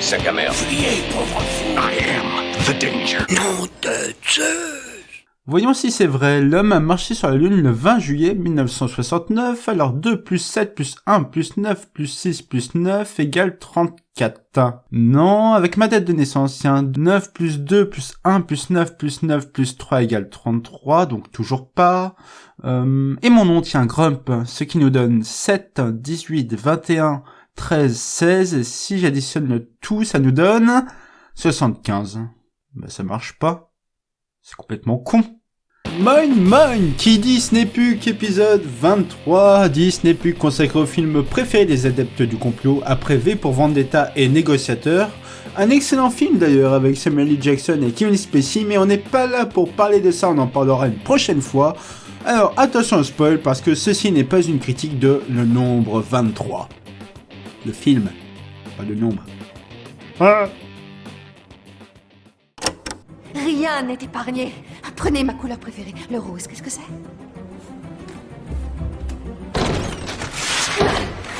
sac à merde. Fuyez, pauvre fou. I am the danger. Nom de Zeus. Voyons si c'est vrai, l'homme a marché sur la Lune le 20 juillet 1969, alors 2 plus 7 plus 1 plus 9 plus 6 plus 9 égale 34. Non, avec ma date de naissance, il y a un 9 plus 2 plus 1 plus 9 plus 9 plus 3 égale 33, donc toujours pas. Et mon nom tient Grump, ce qui nous donne 7, 18, 21, 13, 16, et si j'additionne le tout, ça nous donne 75. Bah ça marche pas. C'est complètement con. Moin moin, qui dit ce n'est plus qu'épisode 23, dit ce n'est plus consacré au film préféré des adeptes du complot après V pour Vendetta et Négociateur. Un excellent film d'ailleurs avec Samuel L. Jackson et Kevin Spacey, mais on n'est pas là pour parler de ça, on en parlera une prochaine fois. Alors attention au spoil parce que ceci n'est pas une critique de Le Nombre 23. Le film, pas le nombre. Ah. Rien n'est épargné. Prenez ma couleur préférée, le rose. Qu'est-ce que c'est?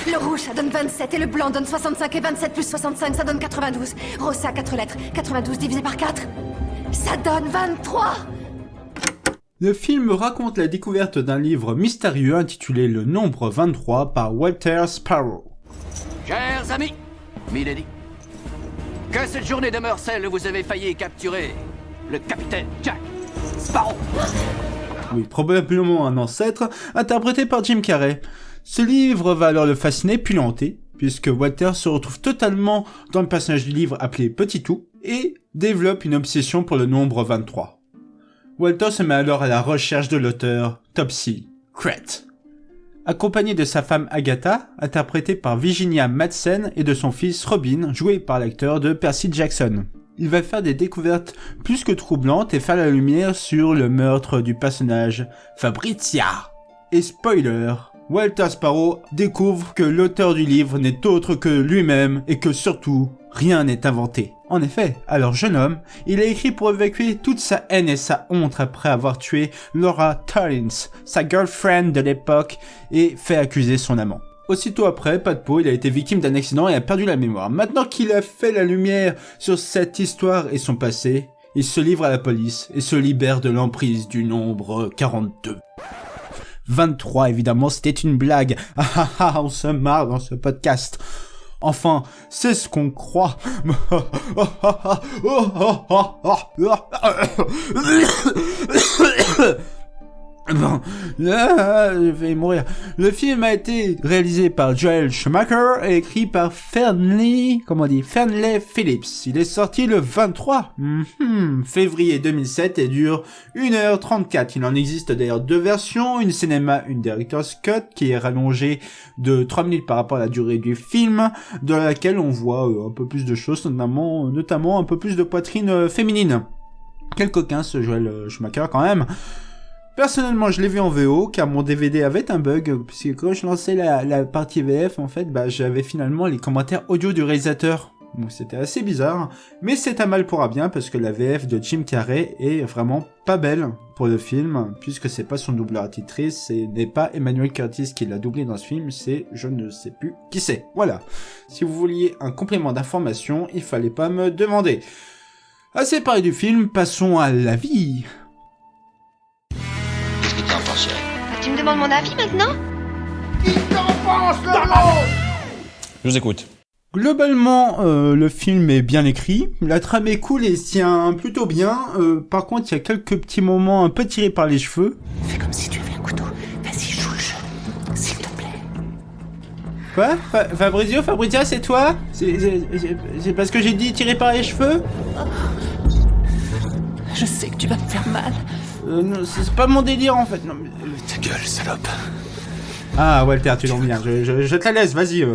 Le rouge, ça donne 27, et le blanc donne 65, et 27 plus 65, ça donne 92. Rose, ça a 4 lettres. 92 divisé par 4, ça donne 23. Le film raconte la découverte d'un livre mystérieux intitulé Le Nombre 23 par Walter Sparrow. Chers amis, Milady, que cette journée demeure celle où vous avez failli capturer le capitaine Jack Sparrow. Oui, probablement un ancêtre, interprété par Jim Carrey. Ce livre va alors le fasciner puis le hanter, puisque Walter se retrouve totalement dans le personnage du livre appelé Petit Tout, et développe une obsession pour le nombre 23. Walter se met alors à la recherche de l'auteur, Topsy Crête. Accompagné de sa femme Agatha, interprétée par Virginia Madsen, et de son fils Robin, joué par l'acteur de Percy Jackson. Il va faire des découvertes plus que troublantes et faire la lumière sur le meurtre du personnage Fabrizia. Et spoiler, Walter Sparrow découvre que l'auteur du livre n'est autre que lui-même et que surtout, rien n'est inventé. En effet, alors jeune homme, il a écrit pour évacuer toute sa haine et sa honte après avoir tué Laura Tollins, sa girlfriend de l'époque, et fait accuser son amant. Aussitôt après, pas de peau, il a été victime d'un accident et a perdu la mémoire. Maintenant qu'il a fait la lumière sur cette histoire et son passé, il se livre à la police et se libère de l'emprise du nombre 42. 23, évidemment, c'était une blague. Ah ah ah, on se marre dans ce podcast. Enfin, c'est ce qu'on croit. Bon, là, je vais mourir. Le film a été réalisé par Joel Schumacher et écrit par Fernley Phillips. Il est sorti le 23 février 2007 et dure 1h34. Il en existe d'ailleurs deux versions, une cinéma, une director's cut qui est rallongée de 3 minutes par rapport à la durée du film, dans laquelle on voit un peu plus de choses, notamment un peu plus de poitrine féminine. Quel coquin ce Joel Schumacher quand même. Personnellement, je l'ai vu en VO, car mon DVD avait un bug, puisque quand je lançais la partie VF, en fait, j'avais finalement les commentaires audio du réalisateur. Donc c'était assez bizarre, mais c'est un mal pour un bien, parce que la VF de Jim Carrey est vraiment pas belle pour le film, puisque c'est pas son doubleur attitré, ce n'est pas Emmanuel Curtis qui l'a doublé dans ce film, c'est je ne sais plus qui c'est. Voilà. Si vous vouliez un complément d'information, il fallait pas me demander. Assez parlé du film, passons à la vie. Tu me demandes mon avis maintenant? Je vous écoute. Globalement, le film est bien écrit, la trame est cool et se tient plutôt bien. Par contre, il y a quelques petits moments un peu tirés par les cheveux. Fais comme si tu avais un couteau. Vas-y, joue le jeu, s'il te plaît. Quoi? Fabrizia, c'est toi? C'est parce que j'ai dit tiré par les cheveux? Je sais que tu vas me faire mal. Non, c'est pas mon délire en fait. Non, mais... Ta gueule, salope. Ah Walter, tu l'en viens. Je te la laisse, vas-y.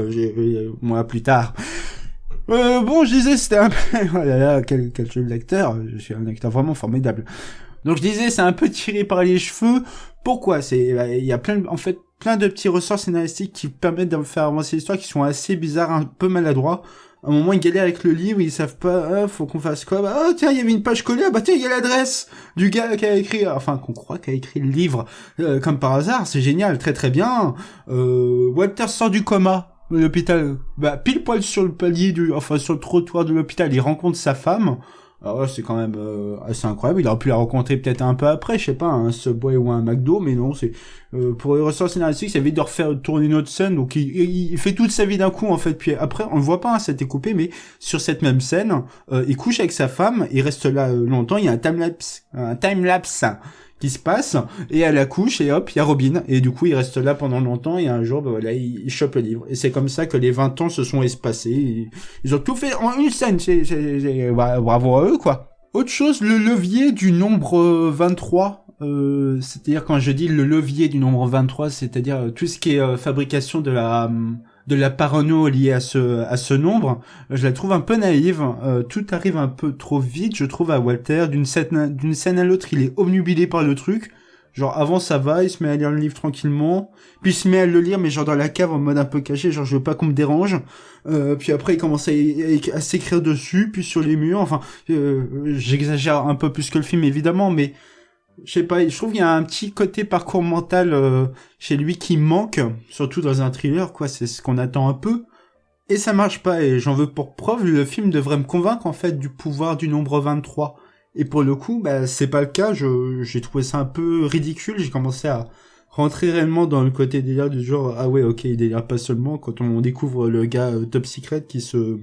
Moi plus tard. Bon, je disais c'était un peu... Oh là là, quel jeu d'acteur. Je suis un acteur vraiment formidable. Donc je disais c'est un peu tiré par les cheveux. Pourquoi? Il y a plein de petits ressorts scénaristiques qui permettent de faire avancer l'histoire, qui sont assez bizarres, un peu maladroits. À un moment, ils galèrent avec le livre, ils savent pas, faut qu'on fasse quoi? Tiens, il y avait une page collée, tiens, il y a l'adresse du gars qui a écrit, qu'on croit qu'il a écrit le livre, comme par hasard, c'est génial, très très bien. Walter sort du coma. l'hôpital, pile poil sur le palier sur le trottoir de l'hôpital, il rencontre sa femme. Alors là, c'est quand même assez incroyable. Il aurait pu la rencontrer peut-être un peu après, je sais pas, un Subway ou un McDo, mais non, c'est pour les ressorts scénaristiques, ça évite de refaire tourner une autre scène, donc il fait toute sa vie d'un coup en fait. Puis après, on le voit pas, hein, ça a été coupé, mais sur cette même scène, il couche avec sa femme, il reste là longtemps, il y a un time lapse qui se passe, et elle accouche, et hop, il y a Robin, et du coup, il reste là pendant longtemps, et un jour, voilà, il chope le livre. Et c'est comme ça que les 20 ans se sont espacés, ils ont tout fait en une scène, bravo à eux, quoi. Autre chose, le levier du nombre 23, c'est-à-dire quand je dis le levier du nombre 23, c'est-à-dire tout ce qui est fabrication de la parano liée à ce nombre, je la trouve un peu naïve. Tout arrive un peu trop vite, je trouve, à Walter. D'une scène à l'autre, il est obnubilé par le truc. Genre, avant, ça va, il se met à lire le livre tranquillement. Puis il se met à le lire, mais genre dans la cave, en mode un peu caché, genre je veux pas qu'on me dérange. Puis après, il commence à s'écrire dessus, puis sur les murs. Enfin, j'exagère un peu plus que le film, évidemment, mais je sais pas, je trouve qu'il y a un petit côté parcours mental chez lui qui manque, surtout dans un thriller, quoi, c'est ce qu'on attend un peu. Et ça marche pas, et j'en veux pour preuve, le film devrait me convaincre, en fait, du pouvoir du nombre 23. Et pour le coup, c'est pas le cas, j'ai trouvé ça un peu ridicule, j'ai commencé à rentrer réellement dans le côté délire du genre, ah ouais, ok, il délire pas seulement, quand on découvre le gars top secret qui se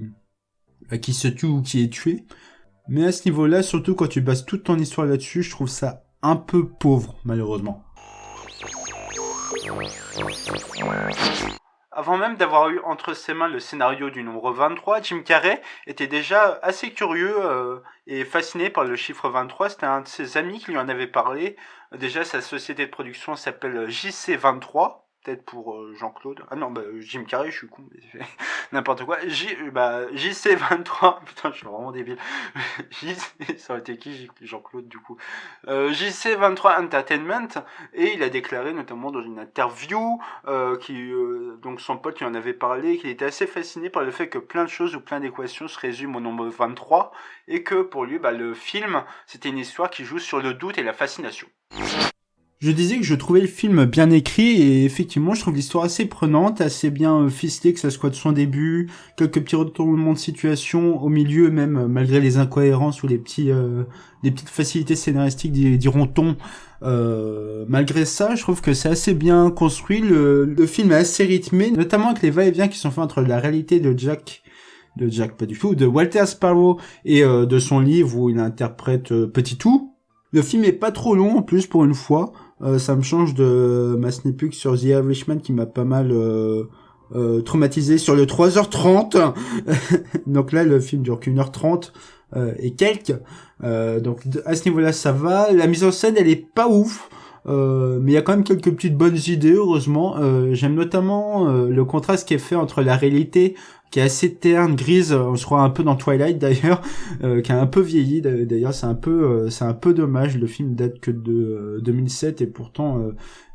tue ou qui est tué. Mais à ce niveau-là, surtout quand tu bases toute ton histoire là-dessus, je trouve ça un peu pauvre, malheureusement. Avant même d'avoir eu entre ses mains le scénario du nombre 23, Jim Carrey était déjà assez curieux et fasciné par le chiffre 23. C'était un de ses amis qui lui en avait parlé. Déjà, sa société de production s'appelle JC23. Peut-être pour Jean-Claude. Ah non, Jim Carrey, je suis con. N'importe quoi. JC23. Putain, je suis vraiment débile. Ça aurait été qui, Jean-Claude, du coup. JC23 Entertainment. Et il a déclaré, notamment dans une interview, donc son pote lui en avait parlé, qu'il était assez fasciné par le fait que plein de choses ou plein d'équations se résument au nombre 23. Et que pour lui, le film, c'était une histoire qui joue sur le doute et la fascination. Je disais que je trouvais le film bien écrit, et effectivement je trouve l'histoire assez prenante, assez bien ficelée, que ça soit de son début, quelques petits retournements de situation au milieu, même malgré les incohérences ou les petites facilités scénaristiques diront-on. Malgré ça, je trouve que c'est assez bien construit, le film est assez rythmé, notamment avec les va-et-vient qui sont faits entre la réalité de Walter Sparrow et de son livre où il interprète Petit Tout. Le film est pas trop long en plus pour une fois. Ça me change de ma sneak sur The Irishman qui m'a pas mal traumatisé sur le 3h30. Donc là, le film dure qu'1h30 et quelques. Donc à ce niveau-là, ça va. La mise en scène, elle est pas ouf. Mais il y a quand même quelques petites bonnes idées, heureusement. J'aime notamment le contraste qui est fait entre la réalité, qui est assez terne, grise, on se croit un peu dans Twilight d'ailleurs, qui a un peu vieilli d'ailleurs, c'est un peu dommage. Le film date que de 2007 et pourtant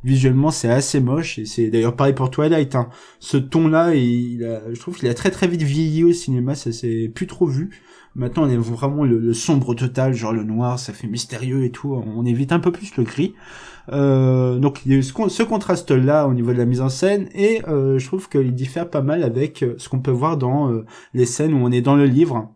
visuellement c'est assez moche, et c'est d'ailleurs pareil pour Twilight, hein. Ce ton là, je trouve qu'il a très très vite vieilli au cinéma, ça s'est plus trop vu. Maintenant on est vraiment le sombre total, genre le noir, ça fait mystérieux et tout, on évite un peu plus le gris. Donc il y a ce contraste là au niveau de la mise en scène, et je trouve qu'il diffère pas mal avec ce qu'on peut voir dans les scènes où on est dans le livre,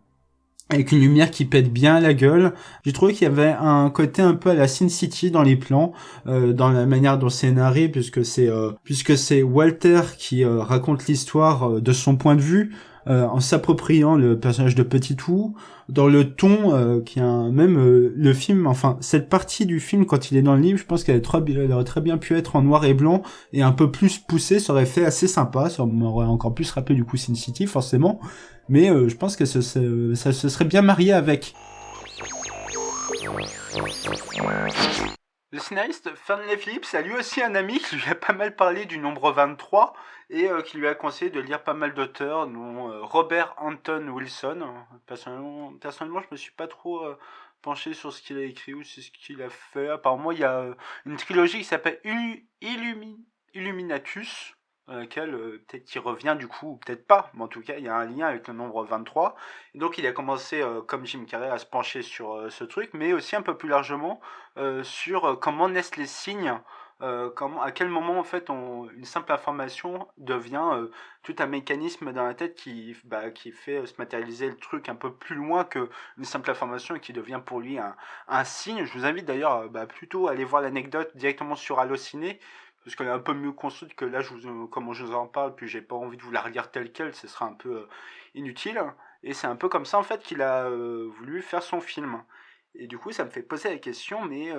avec une lumière qui pète bien la gueule. J'ai trouvé qu'il y avait un côté un peu à la Sin City dans les plans, dans la manière dont c'est narré, puisque c'est Walter qui raconte l'histoire de son point de vue, en s'appropriant le personnage de Petit Tout, dans le ton qui a même le film, enfin cette partie du film quand il est dans le livre, je pense qu'elle aurait très bien pu être en noir et blanc et un peu plus poussée, ça aurait fait assez sympa, ça m'aurait encore plus rappelé du coup Sin City forcément, mais je pense que ça se serait bien marié avec. Le scénariste Stanley Phillips a lui aussi un ami qui lui a pas mal parlé du nombre 23 et qui lui a conseillé de lire pas mal d'auteurs, dont Robert Anton Wilson. Personnellement, je me suis pas trop penché sur ce qu'il a écrit ou sur ce qu'il a fait. Apparemment, il y a une trilogie qui s'appelle Illuminatus, dans laquelle peut-être qu'il revient du coup, ou peut-être pas, mais en tout cas il y a un lien avec le nombre 23, et donc il a commencé comme Jim Carrey à se pencher sur ce truc, mais aussi un peu plus largement sur comment naissent les signes à quel moment en fait une simple information devient tout un mécanisme dans la tête qui fait se matérialiser le truc un peu plus loin que une simple information et qui devient pour lui un signe. Je vous invite d'ailleurs plutôt à aller voir l'anecdote directement sur Allociné, parce qu'elle est un peu mieux construite que là, comment je vous en parle, puis j'ai pas envie de vous la relire telle quelle, ce sera un peu inutile. Et c'est un peu comme ça en fait qu'il a voulu faire son film. Et du coup, ça me fait poser la question, mais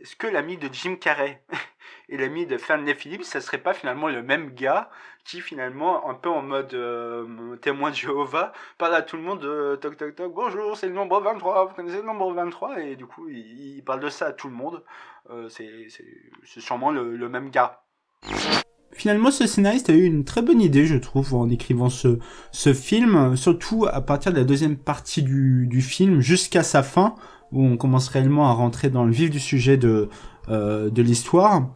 est-ce que l'ami de Jim Carrey et l'ami de Stanley Phillips, ça serait pas finalement le même gars qui finalement, un peu en mode témoin de Jéhovah, parle à tout le monde de toc toc toc, bonjour, c'est le nombre 23, vous connaissez le nombre 23, et du coup, il parle de ça à tout le monde. C'est sûrement le même gars. Finalement, ce scénariste a eu une très bonne idée, je trouve, en écrivant ce film, surtout à partir de la deuxième partie du film, jusqu'à sa fin, où on commence réellement à rentrer dans le vif du sujet de l'histoire.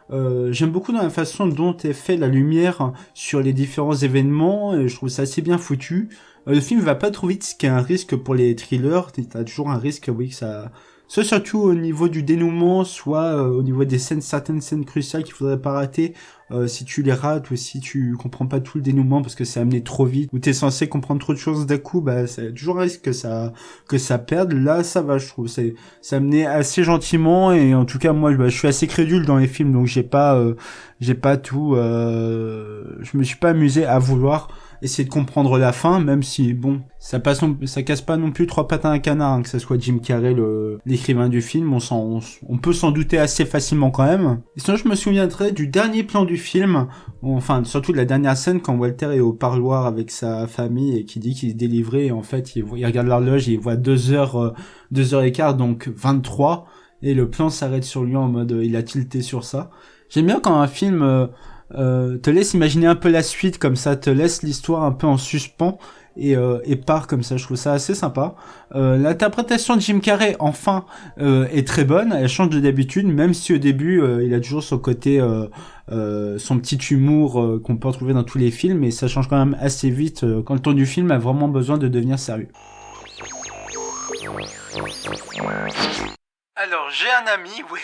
J'aime beaucoup dans la façon dont est fait la lumière sur les différents événements, et je trouve ça assez bien foutu. Le film va pas trop vite, ce qui est un risque pour les thrillers. T'as toujours un risque, oui, que ça... Soit surtout au niveau du dénouement, soit au niveau des certaines scènes cruciales qu'il faudrait pas rater. Si tu les rates ou si tu comprends pas tout le dénouement parce que c'est amené trop vite, ou t'es censé comprendre trop de choses d'un coup, c'est toujours un risque que ça perde. Là, ça va, je trouve. C'est amené assez gentiment, et en tout cas, moi, je suis assez crédule dans les films, donc j'ai pas tout, je me suis pas amusé à vouloir essayer de comprendre la fin, même si, bon, ça casse pas non plus trois pattes à un canard, hein, que ce soit Jim Carrey, l'écrivain du film, on peut s'en douter assez facilement quand même. Et sinon, je me souviendrai du dernier plan du film, enfin, surtout de la dernière scène quand Walter est au parloir avec sa famille et qui dit qu'il est délivré, et en fait, il regarde l'horloge et il voit 2h15, donc 23, et le plan s'arrête sur lui en mode, il a tilté sur ça. J'aime bien quand un film, te laisse imaginer un peu la suite comme ça, te laisse l'histoire un peu en suspens et part comme ça. Je trouve ça assez sympa. L'interprétation de Jim Carrey enfin est très bonne, elle change de d'habitude, même si au début il a toujours son côté son petit humour qu'on peut retrouver dans tous les films, et ça change quand même assez vite quand le ton du film a vraiment besoin de devenir sérieux. Alors, j'ai un ami, oui,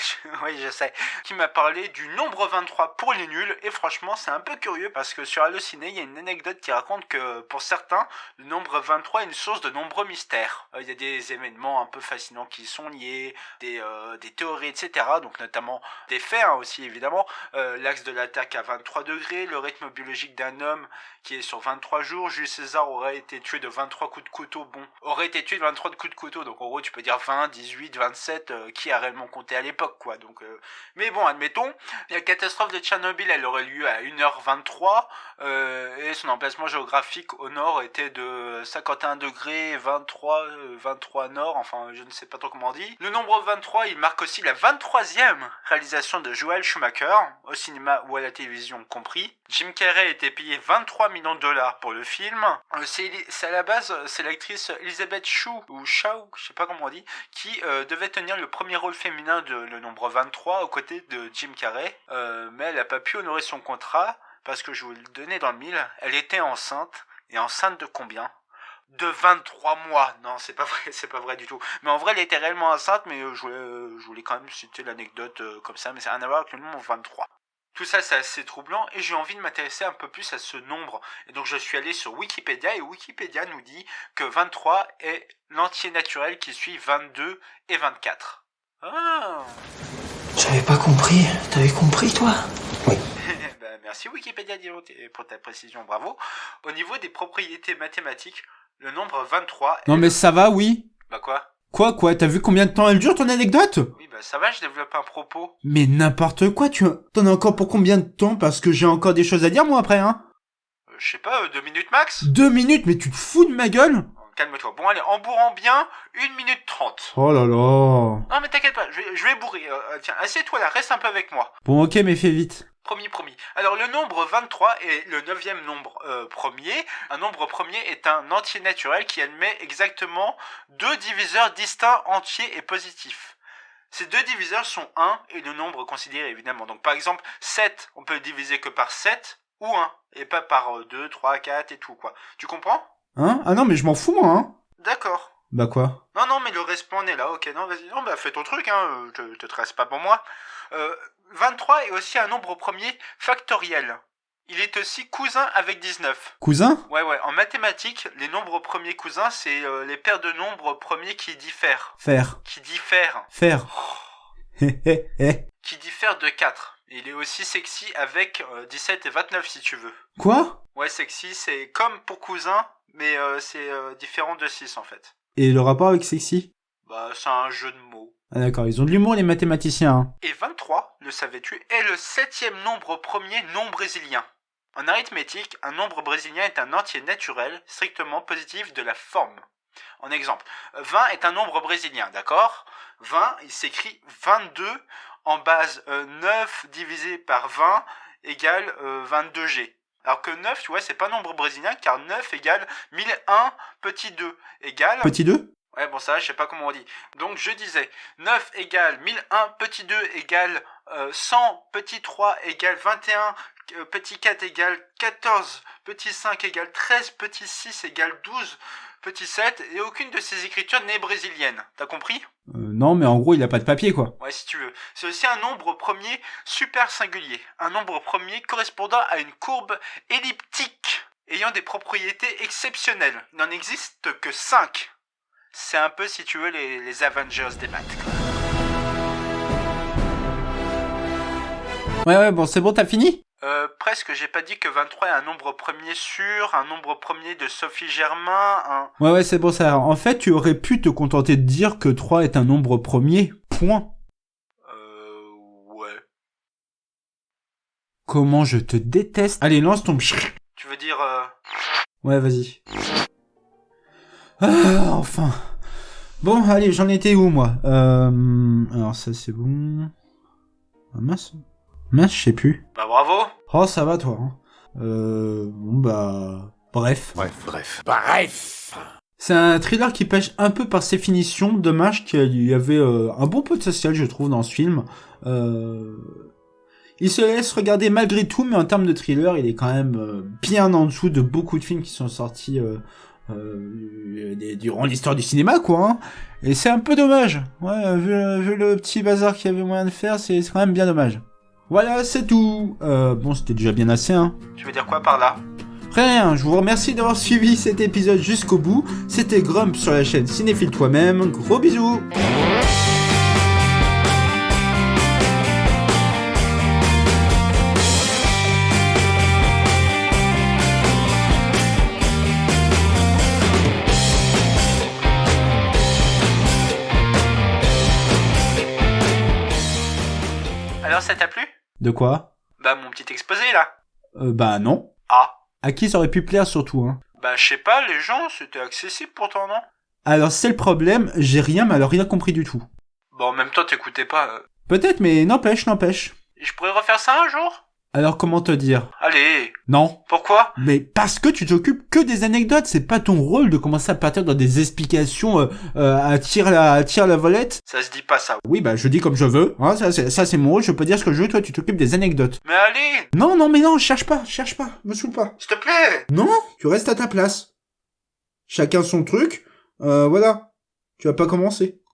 je sais, qui m'a parlé du nombre 23 pour les nuls, et franchement, c'est un peu curieux parce que sur Allociné, il y a une anecdote qui raconte que, pour certains, le nombre 23 est une source de nombreux mystères. Il y a des événements un peu fascinants qui y sont liés, des théories, etc., donc notamment des faits, hein, aussi, évidemment, l'axe de l'attaque à 23 degrés, le rythme biologique d'un homme qui est sur 23 jours, Jules César aurait été tué de 23 coups de couteau, aurait été tué de 23 coups de couteau, donc en gros, tu peux dire 20, 18, 27, qui a réellement compté à l'époque, quoi. Donc, mais bon, admettons, la catastrophe de Tchernobyl, elle aurait lieu à 1h23, et son emplacement géographique au nord était de 51 degrés, 23 nord, enfin, je ne sais pas trop comment on dit. Le nombre 23, il marque aussi la 23e réalisation de Joel Schumacher, au cinéma ou à la télévision compris. Jim Carrey était payé 23 millions de dollars pour le film. C'est à la base, c'est l'actrice Elizabeth Shue, ou Shaw, je sais pas comment on dit, qui devait tenir le premier rôle féminin de le nombre 23 aux côtés de Jim Carrey, mais elle n'a pas pu honorer son contrat parce que je vous le donnais dans le mille, elle était enceinte, et enceinte de combien ? De 23 mois. Non, c'est pas vrai du tout. Mais en vrai, elle était réellement enceinte, mais je voulais quand même citer l'anecdote comme ça, mais ça n'a rien à voir avec le nombre 23. Tout ça, c'est assez troublant, et j'ai envie de m'intéresser un peu plus à ce nombre. Et donc je suis allé sur Wikipédia, et Wikipédia nous dit que 23 est l'entier naturel qui suit 22 et 24. Ah. J'avais pas compris. T'avais compris, toi? Oui. Merci Wikipédia pour ta précision, bravo. Au niveau des propriétés mathématiques, le nombre 23... Non mais ça va, oui. Bah quoi? Quoi? T'as vu combien de temps elle dure ton anecdote? Oui, bah ça va, je développe un propos. Mais n'importe quoi, t'en as encore pour combien de temps? Parce que j'ai encore des choses à dire, moi, après, hein. Je sais pas, 2 minutes max? 2 minutes? Mais tu te fous de ma gueule? Calme-toi. Bon, allez, en bourrant bien, 1 minute 30. Oh là là. Non, mais t'inquiète pas, je vais bourrer. Tiens, assieds-toi là, reste un peu avec moi. Bon, ok, mais fais vite. Promis. Alors, le nombre 23 est le 9e nombre premier. Un nombre premier est un entier naturel qui admet exactement 2 diviseurs distincts, entiers et positifs. Ces 2 diviseurs sont 1 et le nombre considéré, évidemment. Donc, par exemple, 7, on peut le diviser que par 7 ou 1, et pas par 2, 3, 4 et tout, quoi. Tu comprends? Hein? Ah non, mais je m'en fous, moi, hein. D'accord. Bah quoi? Non, mais le respawn est là, ok, non, vas-y, non, bah fais ton truc, hein, te trace pas pour moi. 23 est aussi un nombre premier factoriel. Il est aussi cousin avec 19. Cousin? Ouais, en mathématiques, les nombres premiers cousins, c'est les paires de nombres premiers qui diffèrent. Faire. Qui diffèrent. Faire. Qui diffèrent de 4. Il est aussi sexy avec 17 et 29 si tu veux. Quoi? Ouais, sexy, c'est comme pour cousin, mais c'est différent de 6 en fait. Et le rapport avec sexy? Bah, c'est un jeu de mots. Ah d'accord, ils ont de l'humour les mathématiciens. Hein. Et 23, le savais-tu, est le 7e nombre premier non brésilien. En arithmétique, un nombre brésilien est un entier naturel, strictement positif de la forme. En exemple, 20 est un nombre brésilien, d'accord? 20, il s'écrit 22 en base 9 divisé par 20 égale 22G. Alors que 9, tu vois, c'est pas un nombre brésilien, car 9 égale 1001 petit 2 égale... Petit 2? Ouais, bon ça, je sais pas comment on dit. Donc je disais, 9 égale 1001 petit 2 égale 100 petit 3 égale 21 petit 4 égale 14 petit 5 égale 13 petit 6 égale 12 petit 7, et aucune de ces écritures n'est brésilienne. T'as compris? Non, mais en gros, il a pas de papier, quoi. Ouais, si tu veux. C'est aussi un nombre premier super singulier. Un nombre premier correspondant à une courbe elliptique, ayant des propriétés exceptionnelles. Il n'en existe que 5. C'est un peu, si tu veux, les Avengers des maths, quoi. Ouais, bon, c'est bon, t'as fini? Presque, j'ai pas dit que 23 est un nombre premier sûr, un nombre premier de Sophie Germain, un... Ouais, c'est bon, ça. En fait, tu aurais pu te contenter de dire que 3 est un nombre premier. Point. Ouais. Comment je te déteste. Allez, lance ton... Tu veux dire, Ouais, vas-y. Ah, enfin. Bon, allez, j'en étais où, moi? Alors ça, c'est bon. Ah, mince, je sais plus. Bah bravo. Oh, ça va, toi. Hein. Bon, bah... Bref. Bref. C'est un thriller qui pêche un peu par ses finitions. Dommage qu'il y avait un bon peu de social, je trouve, dans ce film. Il se laisse regarder malgré tout, mais en termes de thriller, il est quand même bien en dessous de beaucoup de films qui sont sortis durant l'histoire du cinéma, quoi. Hein. Et c'est un peu dommage. Ouais, vu le petit bazar qu'il y avait moyen de faire, c'est quand même bien dommage. Voilà, c'est tout. Bon, c'était déjà bien assez, hein. Tu veux dire quoi par là? Rien, je vous remercie d'avoir suivi cet épisode jusqu'au bout. C'était Grump sur la chaîne Cinéphile Toi-même. Gros bisous. Alors ça t'a plu? De quoi? Bah mon petit exposé là. Bah non. Ah. À qui ça aurait pu plaire surtout, hein? Bah je sais pas, les gens, c'était accessible pourtant, non? Alors c'est le problème, j'ai rien, mais alors rien compris du tout. Bon, en même temps, t'écoutais pas. Peut-être, mais n'empêche. Je pourrais refaire ça un jour? Alors comment te dire? Allez. Non. Pourquoi? Mais parce que tu t'occupes que des anecdotes, c'est pas ton rôle de commencer à partir dans des explications à tire la volette. Ça se dit pas ça. Oui, bah je dis comme je veux, hein, ça c'est mon rôle, je peux dire ce que je veux, toi tu t'occupes des anecdotes. Mais allez. Non, cherche pas, me saoule pas. S'il te plaît. Non, tu restes à ta place. Chacun son truc, voilà. Tu vas pas commencer.